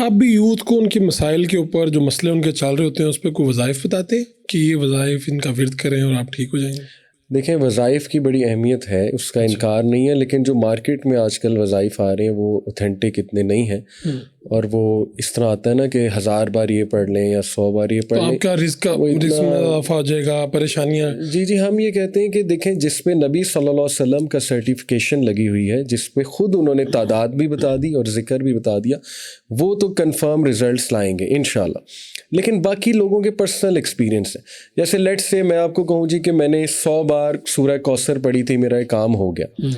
آپ بھی یوتھ کو ان کے مسائل کے اوپر جو مسئلے ان کے چل رہے ہوتے ہیں اس پہ کوئی وظائف بتاتے ہیں کہ یہ وظائف ان کا ورد کریں اور آپ ٹھیک ہو جائیں گے؟ دیکھیں وظائف کی بڑی اہمیت ہے، اس کا انکار نہیں ہے، لیکن جو مارکیٹ میں آج کل وظائف آ رہے ہیں وہ اوتھینٹک اتنے نہیں ہیں، اور وہ اس طرح آتا ہے نا کہ 1000 بار یہ پڑھ لیں یا 100 بار یہ پڑھ لیں، آپ کا رزق میں اضافہ ہو جائے گا، پریشانیاں. جی ہم یہ کہتے ہیں کہ دیکھیں جس پہ نبی صلی اللہ علیہ وسلم کا سرٹیفکیشن لگی ہوئی ہے، جس پہ خود انہوں نے تعداد بھی بتا دی اور ذکر بھی بتا دیا، وہ تو کنفرم ریزلٹس لائیں گے انشاءاللہ. لیکن باقی لوگوں کے پرسنل ایکسپیرینس ہیں، جیسے لیٹ سے میں آپ کو کہوں جی کہ میں نے 100 بار سورہ کوثر پڑھی تھی، میرا ایک کام ہو گیا،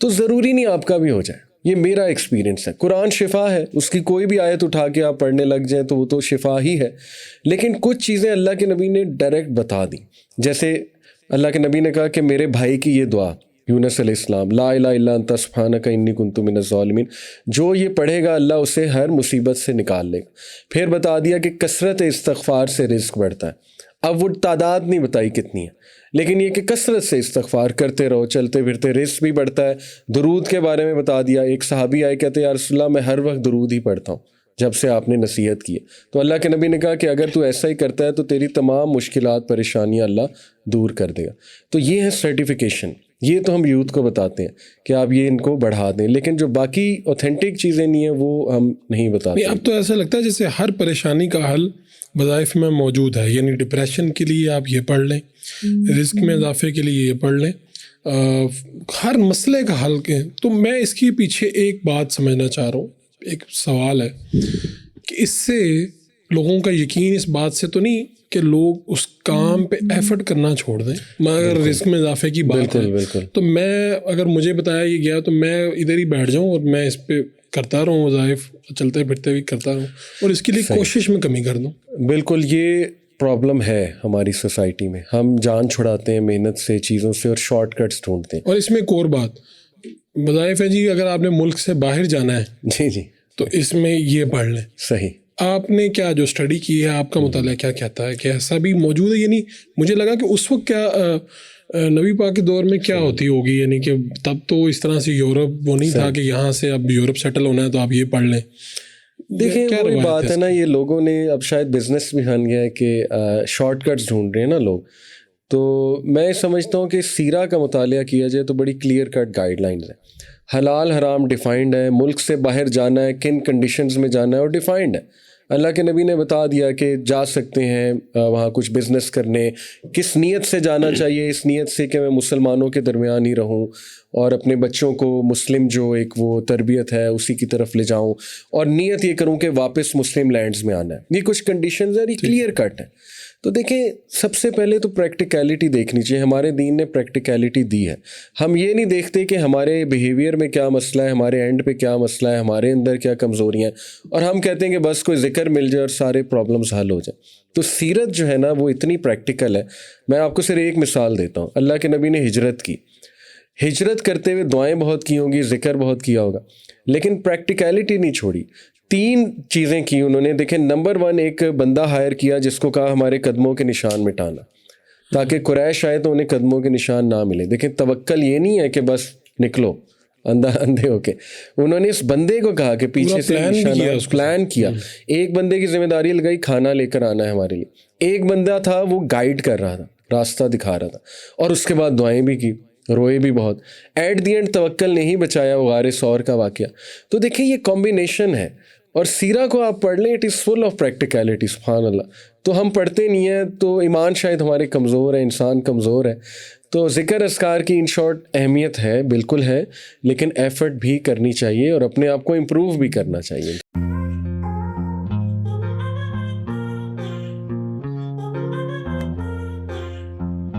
تو ضروری نہیں آپ کا بھی ہو جائے. یہ میرا ایکسپیرینس ہے. قرآن شفا ہے، اس کی کوئی بھی آیت اٹھا کے آپ پڑھنے لگ جائیں تو وہ تو شفا ہی ہے. لیکن کچھ چیزیں اللہ کے نبی نے ڈائریکٹ بتا دی، جیسے اللہ کے نبی نے کہا کہ میرے بھائی کی یہ دعا یونس علیہ السلام، لا الہ الا انت سبحانک انی کنت من الظالمین، جو یہ پڑھے گا اللہ اسے ہر مصیبت سے نکال لے گا. پھر بتا دیا کہ کثرت استغفار سے رزق بڑھتا ہے. اب وہ تعداد نہیں بتائی کتنی ہے، لیکن یہ کہ کثرت سے استغفار کرتے رہو، چلتے پھرتے رزق بھی بڑھتا ہے. درود کے بارے میں بتا دیا. ایک صحابی آئے کہتے یا رسول اللہ میں ہر وقت درود ہی پڑھتا ہوں جب سے آپ نے نصیحت کی ہے. تو اللہ کے نبی نے کہا کہ اگر تو ایسا ہی کرتا ہے تو تیری تمام مشکلات پریشانیاں اللہ دور کر دے گا. تو یہ ہے سرٹیفیکیشن، یہ تو ہم یوتھ کو بتاتے ہیں کہ آپ یہ ان کو بڑھا دیں، لیکن جو باقی اوتھینٹک چیزیں نہیں ہیں وہ ہم نہیں بتاتے. اب تو ایسا لگتا ہے جیسے ہر پریشانی کا حل وظائف میں موجود ہے، یعنی ڈپریشن کے لیے آپ یہ پڑھ لیں، رزق میں اضافے کے لیے یہ پڑھ لیں، ہر مسئلے کا حل کے. تو میں اس کے پیچھے ایک بات سمجھنا چاہ رہا ہوں، ایک سوال ہے کہ اس سے لوگوں کا یقین اس بات سے تو نہیں کہ لوگ اس کام پہ ایفرٹ کرنا چھوڑ دیں. مگر رزق میں اضافے کی بات ہے تو میں اگر مجھے بتایا یہ گیا تو میں ادھر ہی بیٹھ جاؤں اور میں اس پہ کرتا رہوں، وظائف چلتے پھرتے بھی کرتا رہوں اور اس کے لیے کوشش میں کمی کر دوں. بالکل یہ پرابلم ہے ہماری سوسائٹی میں، ہم جان چھڑاتے ہیں محنت سے، چیزوں سے، اور شارٹ کٹس ڈھونڈتے ہیں. اور اس میں ایک اور بات وظائف ہے جی، اگر آپ نے ملک سے باہر جانا ہے جی تو اس میں یہ پڑھ لیں. صحیح. آپ نے کیا جو اسٹڈی کی ہے، آپ کا مطالعہ کیا کہتا ہے کہ ایسا بھی موجود ہے؟ یعنی مجھے لگا کہ اس وقت کیا نبی پاک کے دور میں کیا ہوتی ہوگی، یعنی کہ تب تو اس طرح سے یورپ وہ نہیں تھا کہ یہاں سے اب یورپ سیٹل ہونا ہے تو آپ یہ پڑھ لیں. دیکھیں وہی بات ہے نا، یہ لوگوں نے اب شاید بزنس بھی بن گیا ہے کہ شارٹ کٹس ڈھونڈ رہے ہیں نا لوگ. تو میں سمجھتا ہوں کہ سیرہ کا مطالعہ کیا جائے تو بڑی کلیئر کٹ گائیڈ لائنز ہیں، حلال حرام ڈیفائنڈ ہے، ملک سے باہر جانا ہے کن کنڈیشنز میں جانا ہے اور ڈیفائنڈ ہے. اللہ کے نبی نے بتا دیا کہ جا سکتے ہیں وہاں کچھ بزنس کرنے، کس نیت سے جانا چاہیے، اس نیت سے کہ میں مسلمانوں کے درمیان ہی رہوں اور اپنے بچوں کو مسلم جو ایک وہ تربیت ہے اسی کی طرف لے جاؤں، اور نیت یہ کروں کہ واپس مسلم لینڈز میں آنا ہے. یہ کچھ کنڈیشنز ہیں، یہ کلیئر کٹ ہے. تو دیکھیں سب سے پہلے تو پریکٹیکیلٹی دیکھنی چاہیے. ہمارے دین نے پریکٹیکیلٹی دی ہے. ہم یہ نہیں دیکھتے کہ ہمارے بیہیویئر میں کیا مسئلہ ہے، ہمارے اینڈ پہ کیا مسئلہ ہے، ہمارے اندر کیا کمزوریاں ہیں، اور ہم کہتے ہیں کہ بس کوئی ذکر مل جائے اور سارے پرابلمس حل ہو جائیں. تو سیرت جو ہے نا وہ اتنی پریکٹیکل ہے. میں آپ کو صرف ایک مثال دیتا ہوں. اللہ کے نبی نے ہجرت کی، ہجرت کرتے ہوئے دعائیں بہت کی ہوں گی، ذکر بہت کیا ہوگا، لیکن پریکٹیکیلٹی نہیں چھوڑی. 3 چیزیں کی انہوں نے. دیکھیں نمبر 1 ایک بندہ ہائر کیا جس کو کہا ہمارے قدموں کے نشان مٹانا، تاکہ قریش آئے تو انہیں قدموں کے نشان نہ ملے. دیکھیں توکل یہ نہیں ہے کہ بس نکلو اندھے ہو کے. انہوں نے اس بندے کو کہا کہ پیچھے سے پلان کیا. ایک بندے کی ذمہ داری لگائی کھانا لے کر آنا ہے ہمارے لیے، ایک بندہ تھا وہ گائیڈ کر رہا تھا، راستہ دکھا رہا تھا، اور اس کے بعد دعائیں بھی کی، روئے بھی بہت. ایٹ دی اینڈ توکل نے ہی بچایا وہ غار ثور کا واقعہ. تو دیکھیں یہ کمبینیشن ہے. اور سیرہ کو آپ پڑھ لیں، اٹ از فل آف پریکٹیکیلٹی. سبحان اللہ. تو ہم پڑھتے نہیں ہیں تو ایمان شاید ہمارے کمزور ہے، انسان کمزور ہے. تو ذکر اذکار کی ان شارٹ اہمیت ہے، بالکل ہے، لیکن ایفرٹ بھی کرنی چاہیے اور اپنے آپ کو امپروو بھی کرنا چاہیے.